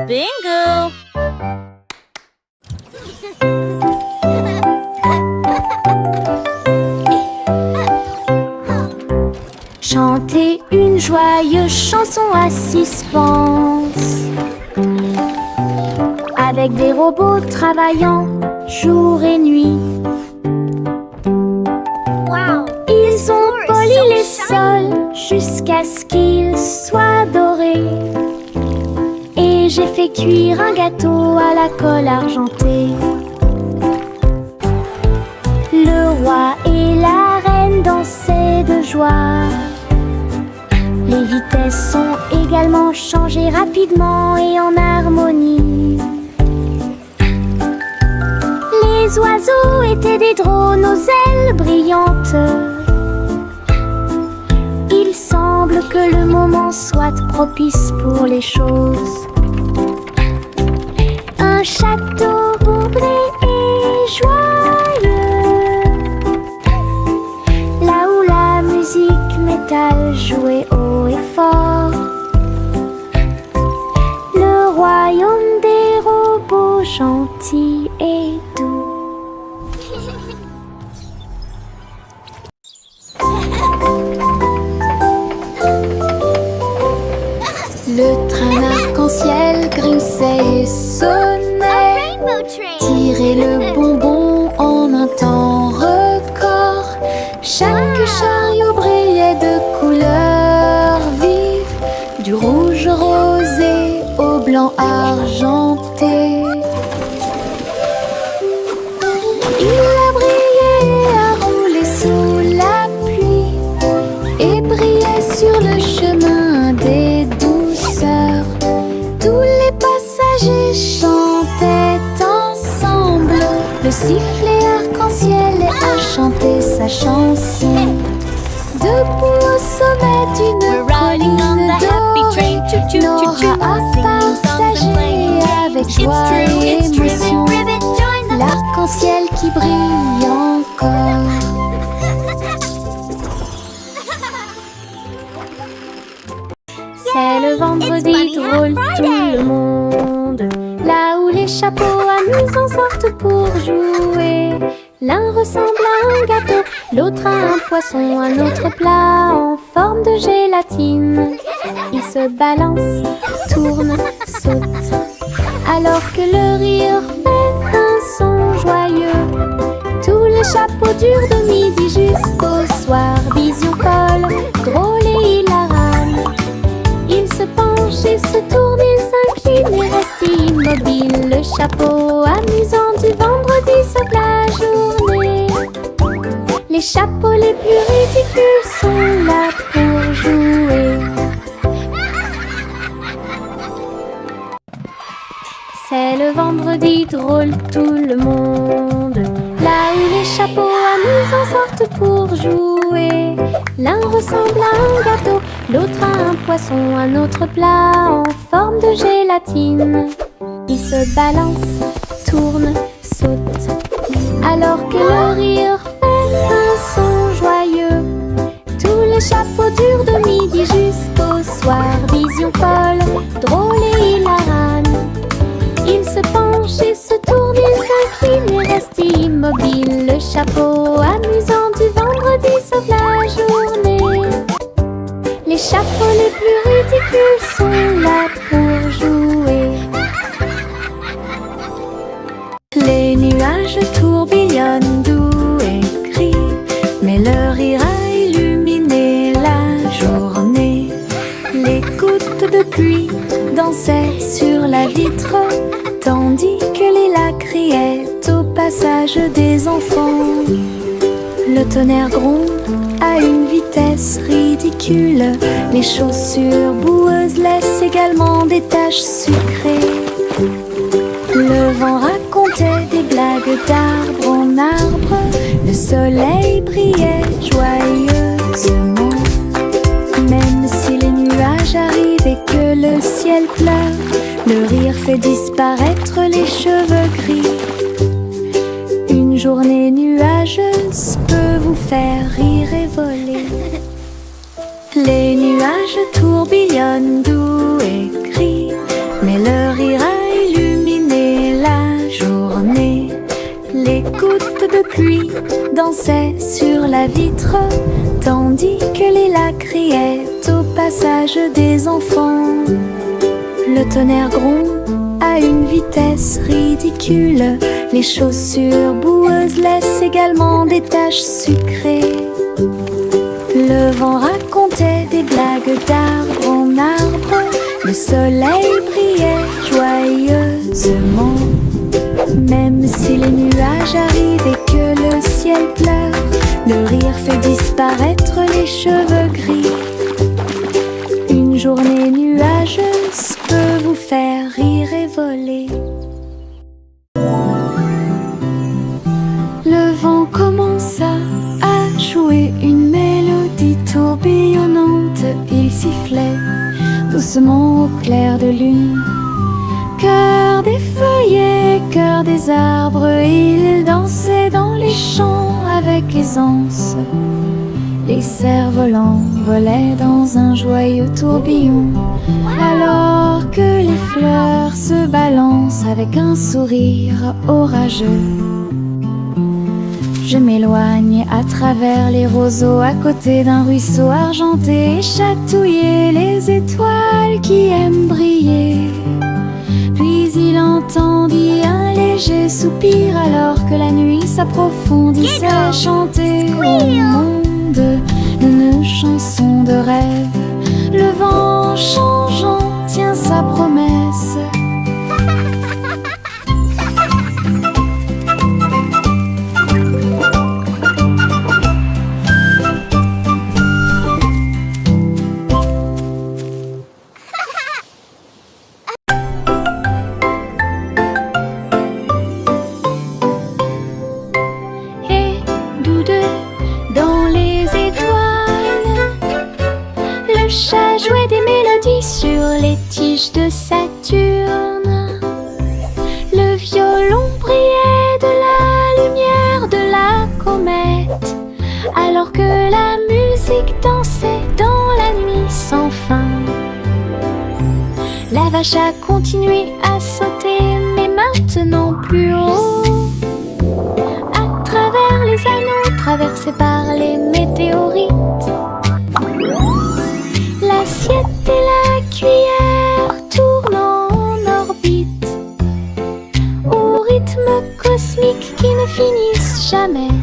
Bingo! Chanter une joyeuse chanson à suspense, avec des robots travaillant jour et nuit. Ils ont poli les sols jusqu'à ce qu'ils soient dorés. Et j'ai fait cuire un gâteau à la colle argentée. Le roi et la reine dansaient de joie. Les vitesses sont également changées rapidement et en harmonie. Les oiseaux étaient des drones aux ailes brillantes. Il semble que le moment soit propice pour les choses. Un château bourré et joyeux, là où la musique métal jouait haut et fort. Le royaume des robots gentils et doux. Le train arc-en-ciel grinçait et sonnait. Tirait le bonbon en un temps record. Chaque chariot brillait de couleurs vives, du rouge rosé au blanc argenté. Il a brillé et a roulé sous la pluie et brillait sur le chemin des douceurs. Tous les passagers chantaient ensemble. Le sifflet arc-en-ciel a chanté sa chanson. Debout au sommet d'une colline dorée, Nora a partagé avec joie et émotion l'arc-en-ciel qui brille encore. C'est le vendredi drôle, tout le monde, là où les chapeaux amusants sortent pour jouer. L'un ressemble à un gâteau, l'autre à un poisson, un autre plat en forme de gélatine. Ils se balancent, tournent, sautent, alors que le rire fait un son joyeux. Tous les chapeaux durent de midi jusqu'au soir. Vision folle, drôle et hilarante. Ils se penchent et se tournent, ils s'inclinent et restent immobiles. Le chapeau amusant du vendredi sauve la journée. Les chapeaux les plus ridicules sont là pour jouer. C'est le vendredi drôle, tout le monde, là où les chapeaux amusants sortent pour jouer. L'un ressemble à un gâteau, l'autre à un poisson, un autre plat en forme de gélatine. Ils se balancent, tournent, sautent, alors que le rire fait un son joyeux. Tous les chapeaux durent de midi jusqu'au soir. Vision folle, drôle et hilarante. Ils se penchent et se tournent, ils s'inclinent et restent immobiles. Le chapeau amusant du vendredi sauve la journée. Les chapeaux les plus ridicules sont là pour jouer. Les nuages tourbillonnent doux et gris, mais leur rire a illuminé la journée. Les gouttes de pluie dansaient sur la vitre, tandis que les lacs criaient au passage des enfants. Le tonnerre gronde à une vitesse ridicule. Les chaussures boueuses laissent également des taches sucrées. Le vent racontait des blagues d'arbre en arbre. Le soleil brillait joyeusement. Même si les nuages arrivent et que le ciel pleure, le rire fait disparaître les cheveux gris. Une journée nuageuse peut vous faire rire et voler. Les nuages tourbillonnent doux et gris, mais le rire dansaient sur la vitre, tandis que les lacs criaient au passage des enfants. Le tonnerre gronde à une vitesse ridicule, les chaussures boueuses laissent également des taches sucrées. Le vent racontait des blagues d'arbre en arbre, le soleil brillait joyeusement. Même si les nuages arrivent et que le ciel pleure, le rire fait disparaître les cheveux gris. Une journée nuageuse peut vous faire rire et voler. Le vent commença à jouer une mélodie tourbillonnante. Il sifflait doucement au clair de lune. Cœur des feuillets, cœur des arbres, il dansait dans les champs avec aisance. Les cerfs-volants volaient dans un joyeux tourbillon, alors que les fleurs se balancent avec un sourire orageux. Je m'éloigne à travers les roseaux, à côté d'un ruisseau argenté, et chatouiller les étoiles qui aiment briller. Puis il entendit un léger soupir, alors que la nuit s'approfondissait, chanter au monde une chanson de rêve. Le vent changeant tient sa promesse. Sur les tiges de Saturne, le violon brillait de la lumière de la comète, alors que la musique dansait dans la nuit sans fin. La vache a continué à sauter, mais maintenant plus haut, à travers les anneaux traversés par les météorites. L'assiette et la cuillère tournant en orbite, au rythme cosmique qui ne finissent jamais.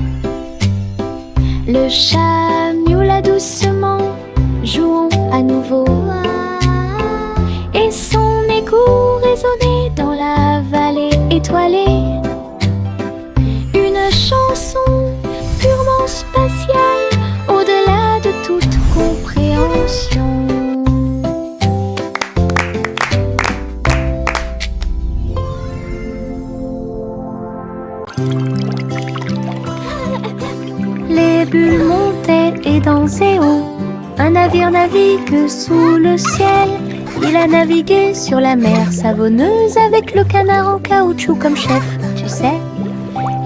Le chat miaula doucement, jouons à nouveau, et son écho résonnait dans la vallée étoilée. Une chanson purement spatiale, au-delà de toute compréhension. Les bulles montaient et dansaient haut. Un navire navigue sous le ciel. Il a navigué sur la mer savonneuse avec le canard en caoutchouc comme chef. Tu sais,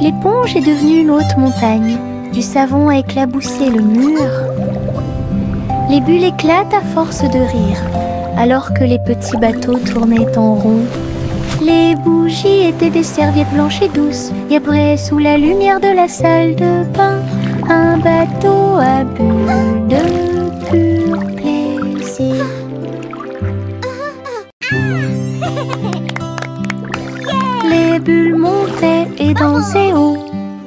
l'éponge est devenue une haute montagne. Du savon a éclaboussé le mur. Les bulles éclatent à force de rire, alors que les petits bateaux tournaient en rond. Les bougies étaient des serviettes blanches et douces, et après, sous la lumière de la salle de bain, un bateau à bulles de pur plaisir. Les bulles montaient et dansaient haut.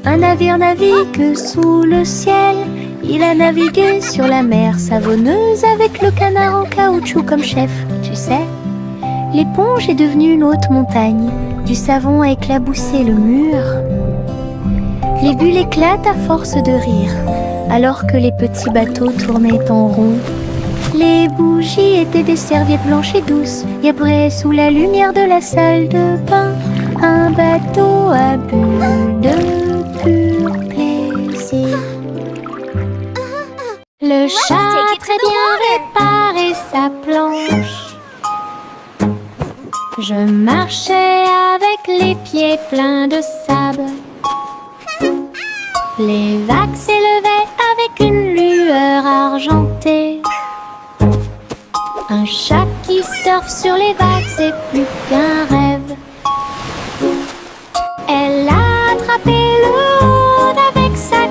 Un navire navigue sous le ciel. Il a navigué sur la mer savonneuse avec le canard en caoutchouc comme chef. Tu sais, l'éponge est devenue une haute montagne. Du savon a éclaboussé le mur. Les bulles éclatent à force de rire, alors que les petits bateaux tournaient en rond. Les bougies étaient des serviettes blanches et douces, et après, sous la lumière de la salle de bain, un bateau à bulles de pur plaisir. Le chat a très bien réparé sa planche. Je marchais avec les pieds pleins de sable. Les vagues s'élevaient avec une lueur argentée. Un chat qui surfe sur les vagues, c'est plus qu'un rêve. Elle a attrapé le rôde avec sa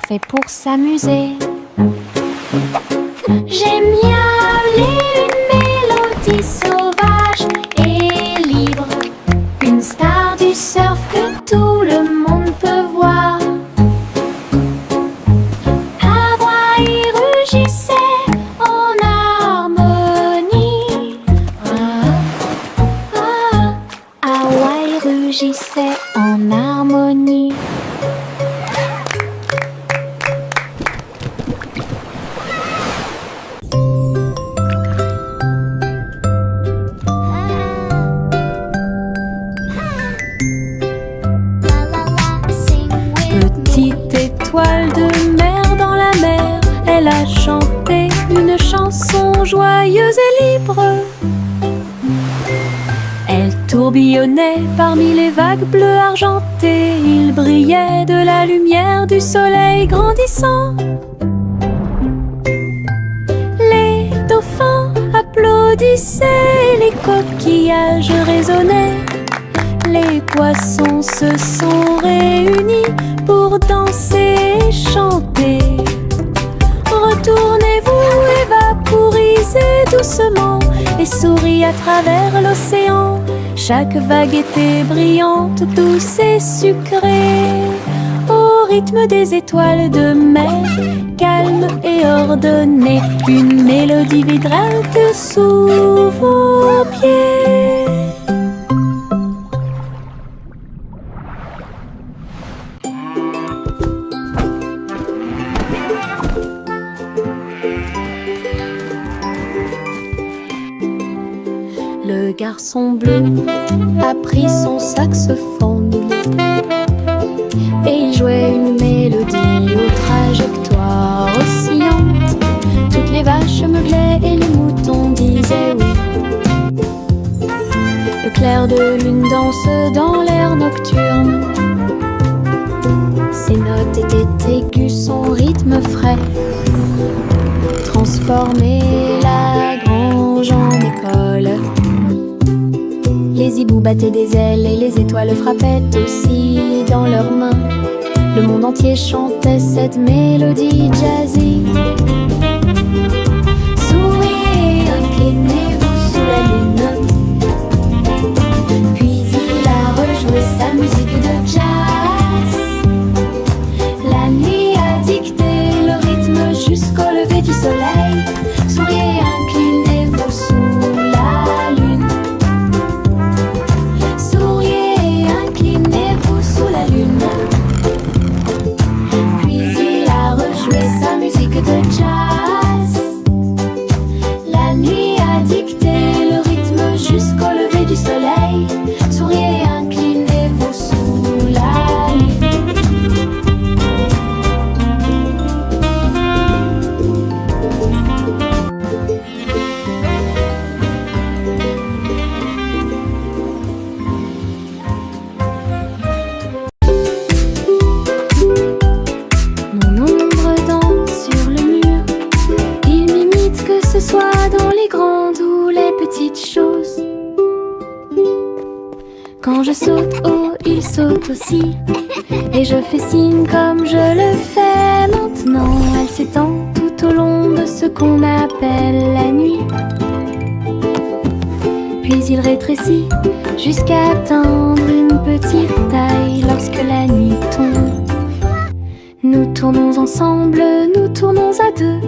fait pour s'amuser. J'aime miauler une mélodie sauvage et libre, une star du surf que tout le monde peut voir. Hawaï rugissait en harmonie. Hawaï rugissait en harmonie. Petite étoile de mer dans la mer, elle a chanté une chanson joyeuse et libre. Elle tourbillonnait parmi les vagues bleues argentées. Il brillait de la lumière du soleil grandissant. Les dauphins applaudissaient, les coquillages résonnaient. Les poissons se sont réunis pour danser et chanter. Retournez-vous et vaporisez doucement et souriez à travers l'océan. Chaque vague était brillante, douce et sucrée, au rythme des étoiles de mer, calme et ordonnée. Une mélodie vibrante sous vos pieds. Le garçon bleu a pris son saxophone et il jouait une mélodie aux trajectoires oscillantes. Toutes les vaches meuglaient et les moutons disaient oui. Le clair de lune danse dans l'air nocturne. Ses notes étaient aiguës, son rythme frais transformait la grange en école. Les hiboux battaient des ailes et les étoiles frappaient aussi dans leurs mains. Le monde entier chantait cette mélodie jazzy. Souriez, inclinez-vous sous la lune. Puis il a rejoué sa musique de jazz. La nuit a dicté le rythme jusqu'au lever du soleil. Souriez, inclinez-vous sous la lune. Souriez, inclinez-vous sous la lune. Puis il a rejoué sa musique de jazz. La nuit a dicté le rythme jusqu'au lever du soleil. Souriez, inclinez-vous sous la lune. Mon ombre danse sur le mur. Il m'imite que ce soit dans les grandes ou les petites choses. Quand je saute haut, il saute aussi. Et je fais signe comme je le fais maintenant. Elle s'étend tout au long de ce qu'on appelle la nuit. Puis il rétrécit jusqu'à atteindre une petite taille lorsque la nuit tombe. Nous tournons ensemble, nous tournons à deux.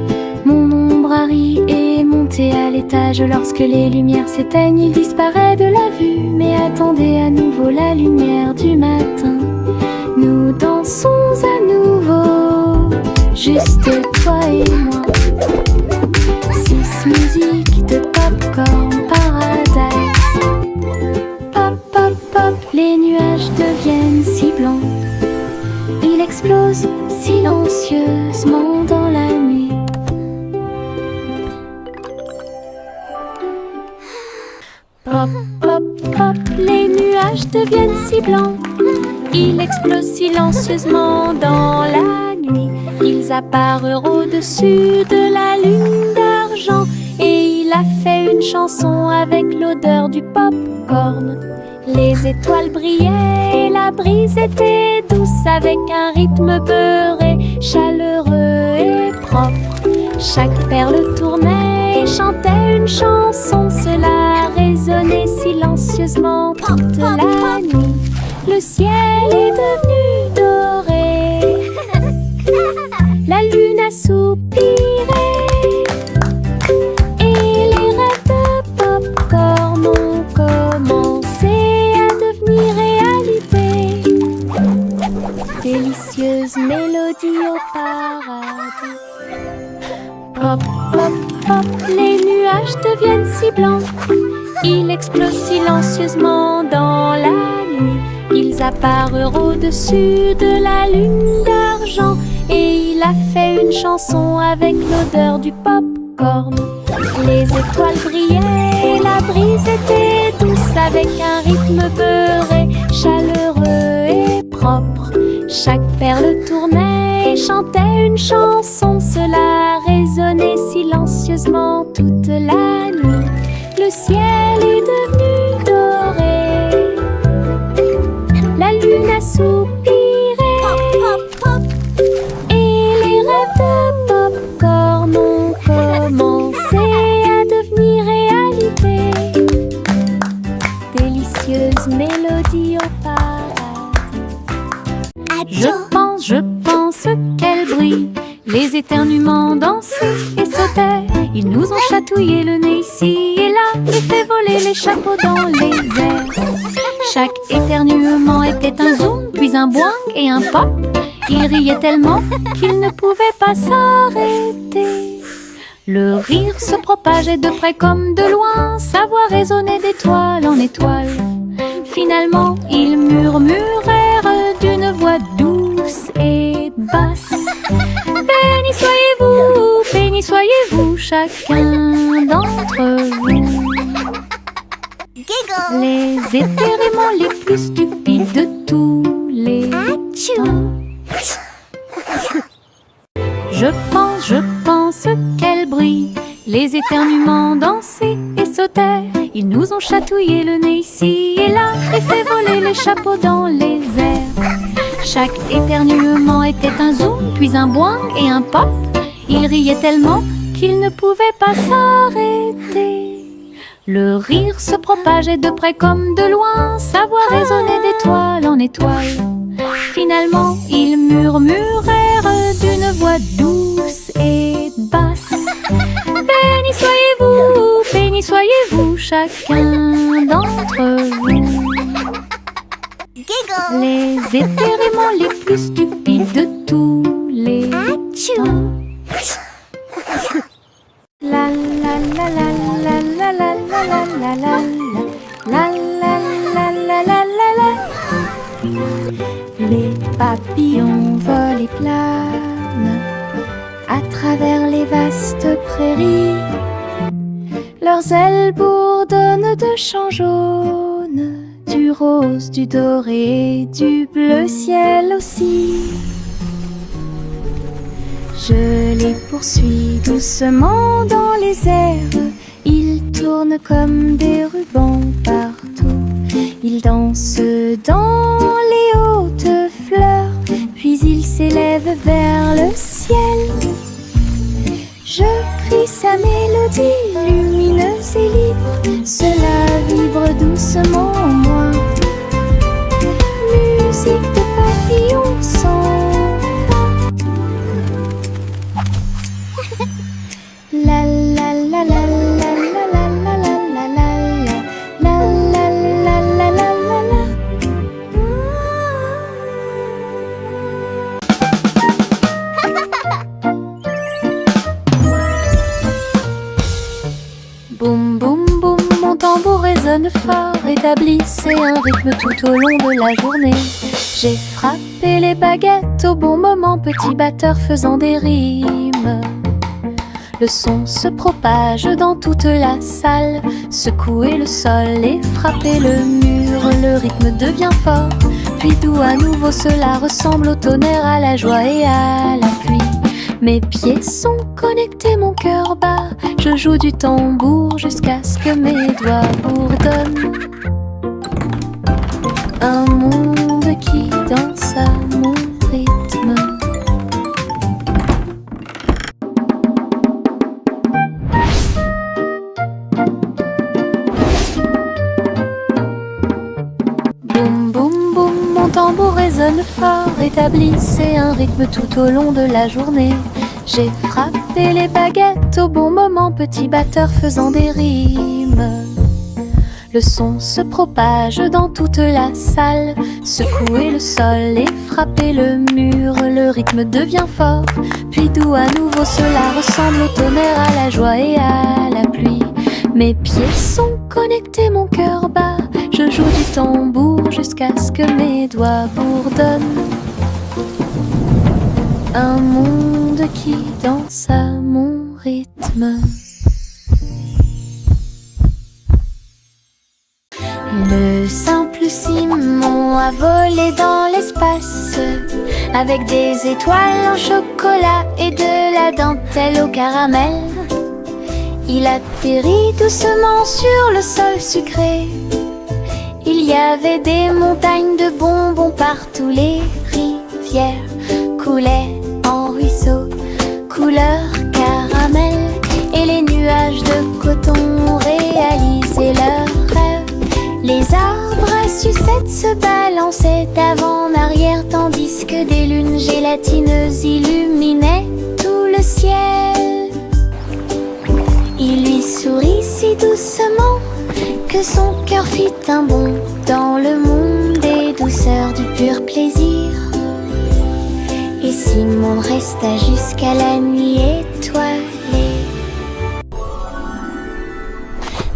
Mon ombre Harry est monté à l'étage. Lorsque les lumières s'éteignent, il disparaît de la vue. Mais attendez à nouveau la lumière du matin. Nous dansons à nouveau, juste toi et moi. 6 musiques de Popcorn Paradise. Pop, pop, pop, les nuages deviennent si blancs. Il explose silencieusement dans la nuit. Pop, pop, pop, les nuages deviennent si blancs. Il explose silencieusement dans la nuit. Ils apparurent au-dessus de la lune d'argent. Et il a fait une chanson avec l'odeur du popcorn. Les étoiles brillaient et la brise était douce avec un rythme beurré. chaleureux et propre. Chaque perle tournait et chantait une chanson. Cela résonnait silencieusement toute la nuit. Le ciel est devenu doré. La lune a soupiré. Et les rêves de pop-corn ont commencé à devenir réalité. Délicieuse mélodie au paradis. Pop, pop, pop, les nuages deviennent si blancs. Ils explosent silencieusement dans la nuit. Ils apparurent au-dessus de la lune d'argent. Et il a fait une chanson avec l'odeur du pop-corn. Les étoiles brillaient et la brise était douce, avec un rythme beurré, chaleureux et propre. Chaque perle tournait et chantait une chanson. Cela résonnait silencieusement toute la nuit. Le ciel est devenu doré. La lune a soupiré. Et les rêves de pop-corn ont commencé à devenir réalité. Délicieuse mélodie au paradis. Je pense qu'elle brille. Les éternuements dansaient et sautaient. Ils nous ont chatouillé le nez ici et là et fait voler les chapeaux dans les airs. Chaque éternuement était un zoom, puis un boing et un pop. Ils riaient tellement qu'ils ne pouvaient pas s'arrêter. Le rire se propageait de près comme de loin. Sa voix résonnait d'étoile en étoile. Finalement, ils murmurèrent d'une voix douce et basse. Béni soyez-vous, chacun d'entre vous. Les éternuements les plus stupides de tous les temps. Je pense qu'elle brille. Les éternuements dansaient et sautaient. Ils nous ont chatouillé le nez ici et là et fait voler les chapeaux dans les airs. Chaque éternuement était un zoom, puis un boing et un pop. Ils riaient tellement qu'ils ne pouvaient pas s'arrêter. Le rire se propageait de près comme de loin. Sa voix résonnait d'étoile en étoile. Finalement, ils murmurèrent d'une voix douce et basse. Béni soyez-vous, chacun d'entre vous. Les éternuements les plus stupides de tous les temps. La la la la la la la la la la la la la la la. Les papillons volent et planent à travers les vastes prairies. Leurs ailes bourdonnent de chants jaunes, du rose, du doré, du bleu ciel aussi. Je les poursuis doucement dans les airs. Ils tournent comme des rubans partout. Ils dansent dans les hautes fleurs, puis ils s'élèvent vers le ciel. Je crie sa mélodie lumineuse et libre. Cela vibre doucement en moi. Musique de papillons sans fin. La la la la la la la la la la la la la la la la. Boum boum boum, mon tambour résonne fort. Établissez un rythme tout au long de la journée. J'ai frappé les baguettes au bon moment, petit batteur faisant des rimes. Le son se propage dans toute la salle. Secouez le sol et frappez le mur. Le rythme devient fort, puis doux à nouveau. Cela ressemble au tonnerre, à la joie et à la pluie. Mes pieds sont connectés, mon cœur bat. Je joue du tambour jusqu'à ce que mes doigts bourdonnent. Un monde qui danse à mon rythme. sonne fort, établissez un rythme tout au long de la journée. J'ai frappé les baguettes au bon moment, petit batteur faisant des rimes. Le son se propage dans toute la salle, secouez le sol et frappez le mur. Le rythme devient fort, puis doux à nouveau. Cela ressemble au tonnerre, à la joie et à la pluie. Mes pieds sont connectés, mon cœur bat. Je joue du tambour jusqu'à ce que mes doigts bourdonnent. Un monde qui danse à mon rythme. Le simple Simon a volé dans l'espace, avec des étoiles en chocolat et de la dentelle au caramel. Il atterrit doucement sur le sol sucré. Il y avait des montagnes de bonbons partout. Les rivières coulaient en ruisseaux, couleur caramel. Et les nuages de coton réalisaient leurs rêves. Les arbres à sucettes se balançaient d'avant-arrière, tandis que des lunes gélatineuses illuminaient tout le ciel. Il lui sourit si doucement que son cœur fit un bond dans le monde des douceurs du pur plaisir. Et Simon resta jusqu'à la nuit étoilée.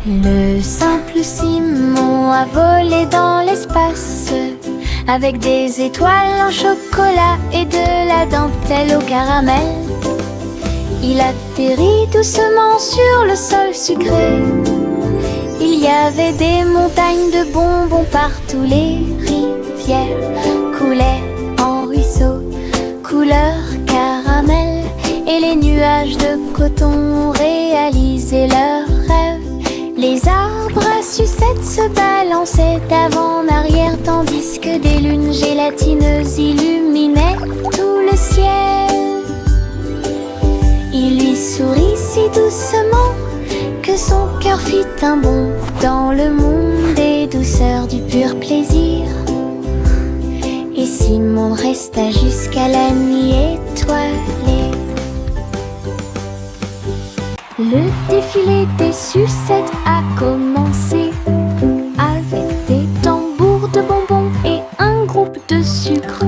Le simple Simon a volé dans l'espace, avec des étoiles en chocolat et de la dentelle au caramel. Il atterrit doucement sur le sol sucré. Il y avait des montagnes de bonbons partout. Les rivières coulaient en ruisseaux, couleur caramel. Et les nuages de coton réalisaient leurs rêves. Les arbres à sucettes se balançaient d'avant-arrière, tandis que des lunes gélatineuses illuminaient tout le ciel. Il lui sourit si doucement que son cœur fit un bond dans le monde des douceurs du pur plaisir. Et Simon resta jusqu'à la nuit étoilée. Le défilé des sucettes a commencé, avec des tambours de bonbons et un groupe de sucre.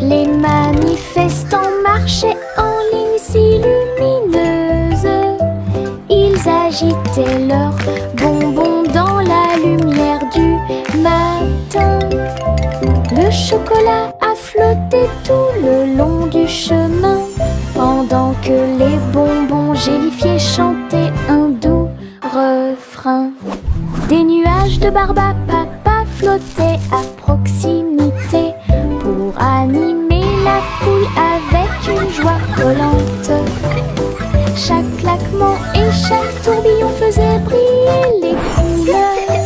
Les manifestants marchaient en ligne si lumineuse. Ils agitaient leurs bonbons dans la lumière du matin. Le chocolat a flotté tout le long du chemin, pendant que les bonbons gélifiés chantaient un doux refrain. Des nuages de barbe à papa flottaient à proximité pour animer la foule avec une joie collante. Chaque claquement et chaque tourbillon faisait briller les couleurs,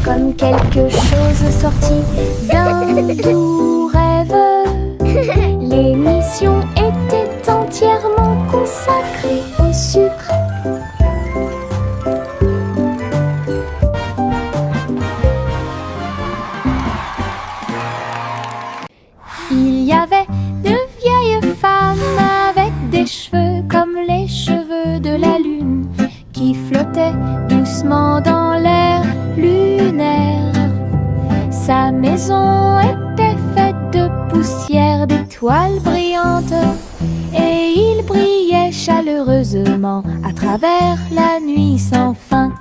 comme quelque chose sorti d'un doux rêve. L'émission était entièrement consacrée au sucre. Il y avait de vieilles femmes avec des cheveux comme les cheveux de la lune, qui flottaient doucement dans l'air lunaire. Sa maison était faite de poussière, d'étoiles brillantes, et il brillait chaleureusement à travers la nuit sans fin.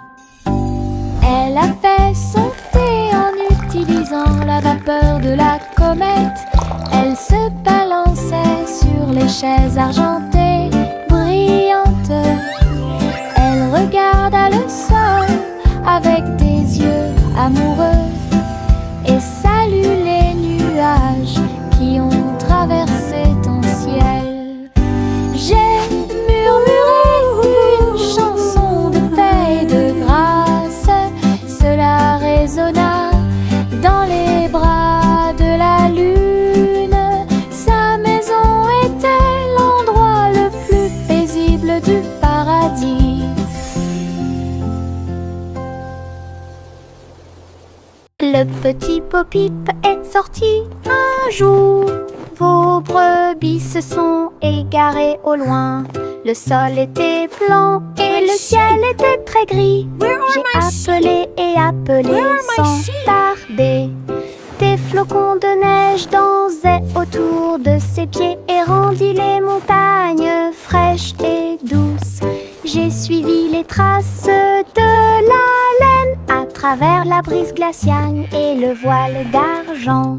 Elle a fait son thé en utilisant la vapeur de la comète. Elle se balançait sur les chaises argentées brillantes. Elle regarda le sol avec des yeux amoureux et salue les nuages qui ont traversé ton ciel. J'ai murmuré une chanson de paix et de grâce. Cela résonna dans les bras de la lune. Sa maison était l'endroit le plus paisible du paradis. Le petit Bo-Peep et sorti un jour. Vos brebis se sont égarées au loin. Le sol était blanc et le ciel était très gris. J'ai appelé et appelé sans tarder. Des flocons de neige dansaient autour de ses pieds et rendit les montagnes fraîches et douces. J'ai suivi les traces de la laine à travers la brise glaciale et le voile d'argent.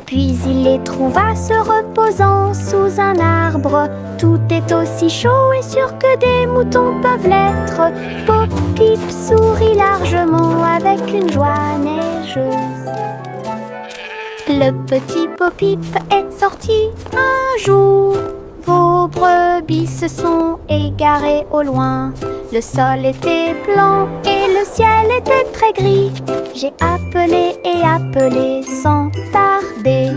Puis il les trouva se reposant sous un arbre. Tout est aussi chaud et sûr que des moutons peuvent l'être. Pop-Pip sourit largement avec une joie neigeuse. Le petit Pop-Pip est sorti un jour. Vos brebis se sont égarées au loin. Le sol était blanc et le ciel était très gris. J'ai appelé et appelé sans tarder.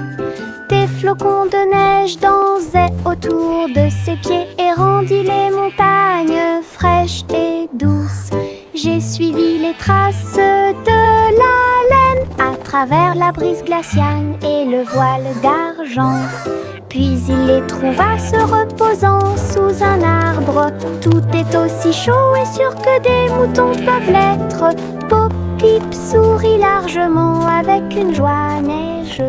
Des flocons de neige dansaient autour de ses pieds et rendit les montagnes fraîches et douces. J'ai suivi les traces de la laine à travers la brise glaciale et le voile d'argent. Puis il les trouva se reposant sous un arbre. Tout est aussi chaud et sûr que des moutons peuvent l'être. Pop-Pip sourit largement avec une joie neigeuse.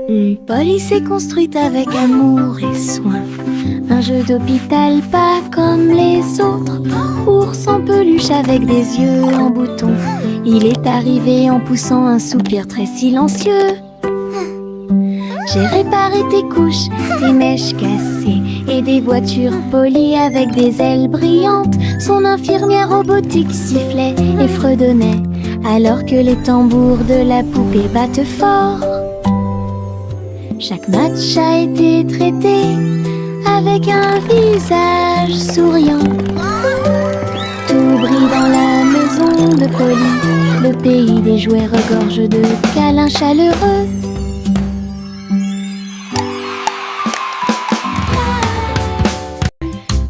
Une police est construite avec amour et soin. Un jeu d'hôpital pas comme les autres. Ours en peluche avec des yeux en bouton. Il est arrivé en poussant un soupir très silencieux. J'ai réparé tes couches, tes mèches cassées et des voitures polies avec des ailes brillantes. Son infirmière robotique sifflait et fredonnait alors que les tambours de la poupée battent fort. Chaque match a été traité avec un visage souriant. Tout brille dans la maison de Polly. Le pays des jouets regorge de câlins chaleureux.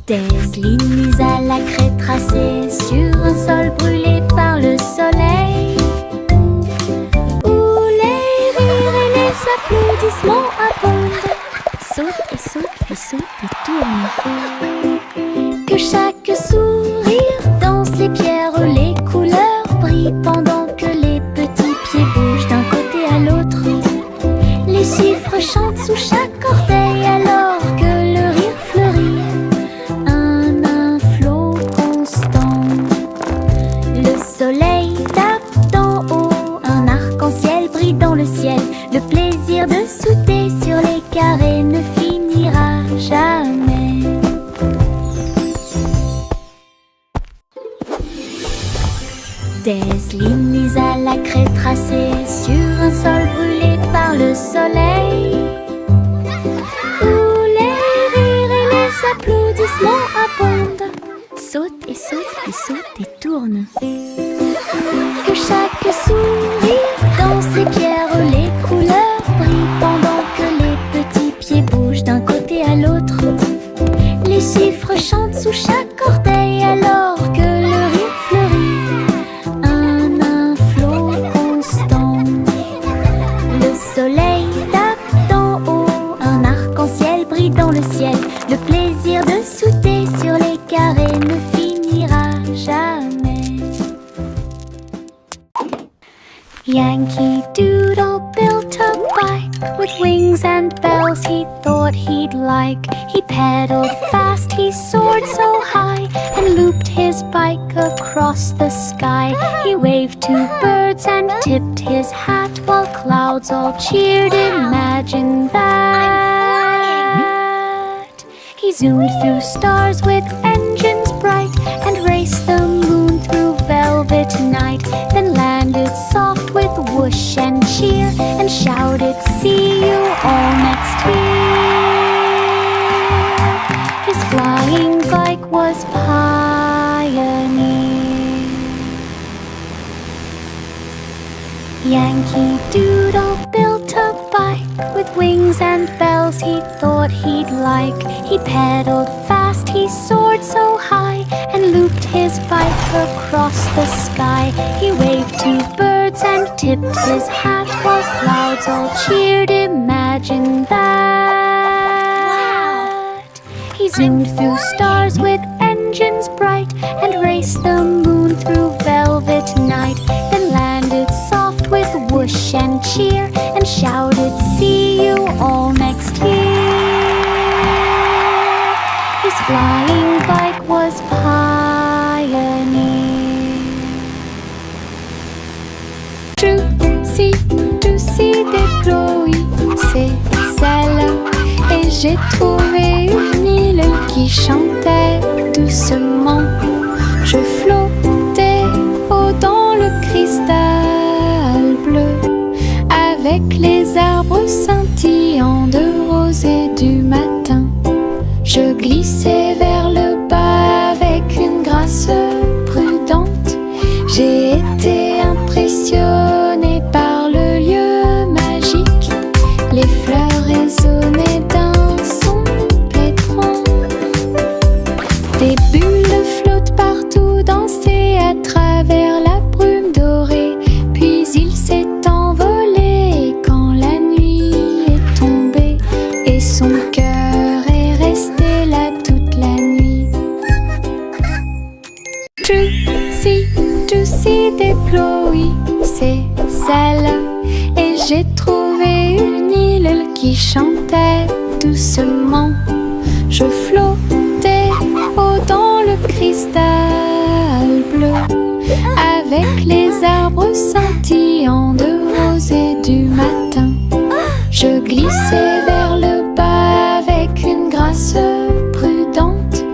Des lignes à la craie tracées sur un sol brûlé par le soleil, où les rires et les applaudissements abondent. Saute et saute, puis saute et tourne. Que chaque sourire danse les pierres, les couleurs brillent pendant que les petits pieds bougent d'un côté à l'autre. Les chiffres chantent sous chaque orteil alors que le rire fleurit. Un flot constant. Le soleil tape d'en haut, un arc-en-ciel brille dans le ciel. Le plaisir de sauter sur les carrés ne finira jamais. Des lignes à la craie tracées sur un sol brûlé par le soleil, où les rires et les applaudissements abondent. Saute et saute, puis saute et tourne. Que chaque sourire danse les pierres, les couleurs brillent pendant que les petits pieds bougent d'un côté à l'autre. Les chiffres chantent sous chaque orteil alors que le rire fleurit. Un flot constant. Le soleil tape d'en haut, un arc-en-ciel brille dans le ciel. Le plaisir de sauter sur les carrés ne finira jamais. Yankee Doodle built a bike with wings and bells he thought he'd like. He pedaled fast, he soared so high, and looped his bike across the sky. He waved to birds and tipped his hat while clouds all cheered. Imagine that. He zoomed through stars with engines bright and raced the moon through velvet night. Then landed soft with whoosh and cheer and shouted, "See you all next year." His flying bike was Pioneer. Yankee Doodle built a bike with wings and bells he thought he'd like. He pedaled fast, Next he soared so high and looped his bike across the sky. He waved to birds and tipped his hat while clouds all cheered. Imagine that! He zoomed through stars with engines bright and raced the moon through velvet night. Then landed soft with whoosh and cheer and shouted, "See you all next year." His flying bike was Pioneer. Toussy déploie ses ailes et j'ai trouvé une île qui chantait doucement. Je flottais haut dans le cristal bleu, avec les arbres scintillants de rose et du matin. Je glissais vers le bas avec une grâce prudente. J'ai été impressionnée par le lieu magique. Les fleurs résonnaient d'un son pétrant. Des bulles flottent partout, dansaient à travers la brume dorée. Puis il s'est envolé quand la nuit est tombée et son cœur est resté là toute la nuit. Toussy déploie ses ailes et j'ai trouvé une île qui chantait doucement. Je flottais haut dans le cristal bleu, avec les arbres scintillants de rose et du matin. Je glissais vers le bas avec une grâce prudente.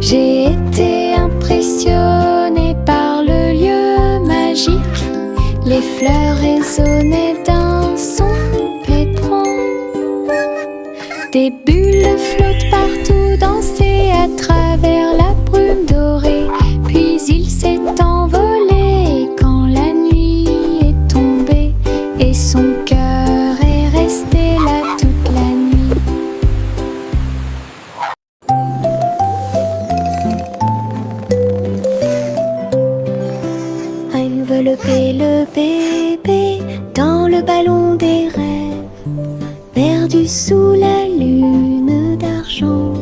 J'ai été impressionnée par le lieu magique. Les fleurs résonnaient d'un son pétrant. Des bulles flottent partout, dansaient à travers la brume dorée. Puis il s'est envolé quand la nuit est tombée et son cœur est resté là toute la nuit. Envelopper le bébé dans le ballon des rêves, perdu sous la lune d'argent.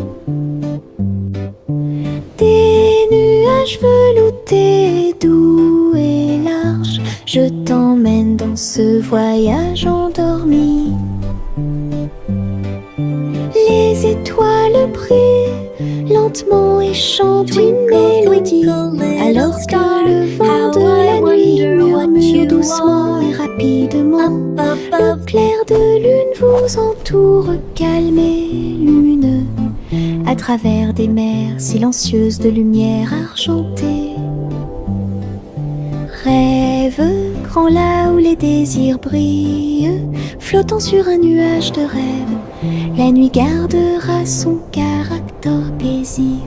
Des nuages veloutés, doux et larges, je t'emmène dans ce voyage endormi. Les étoiles brillent lentement et chantent une mélodie, alors que le vent de la nuit murmure doucement et rapidement. Le clair de lune vous entoure, calme et lumineux, à travers des mers silencieuses de lumière argentée. Rêve grand là où les désirs brillent, flottant sur un nuage de rêve, la nuit gardera son caractère paisible.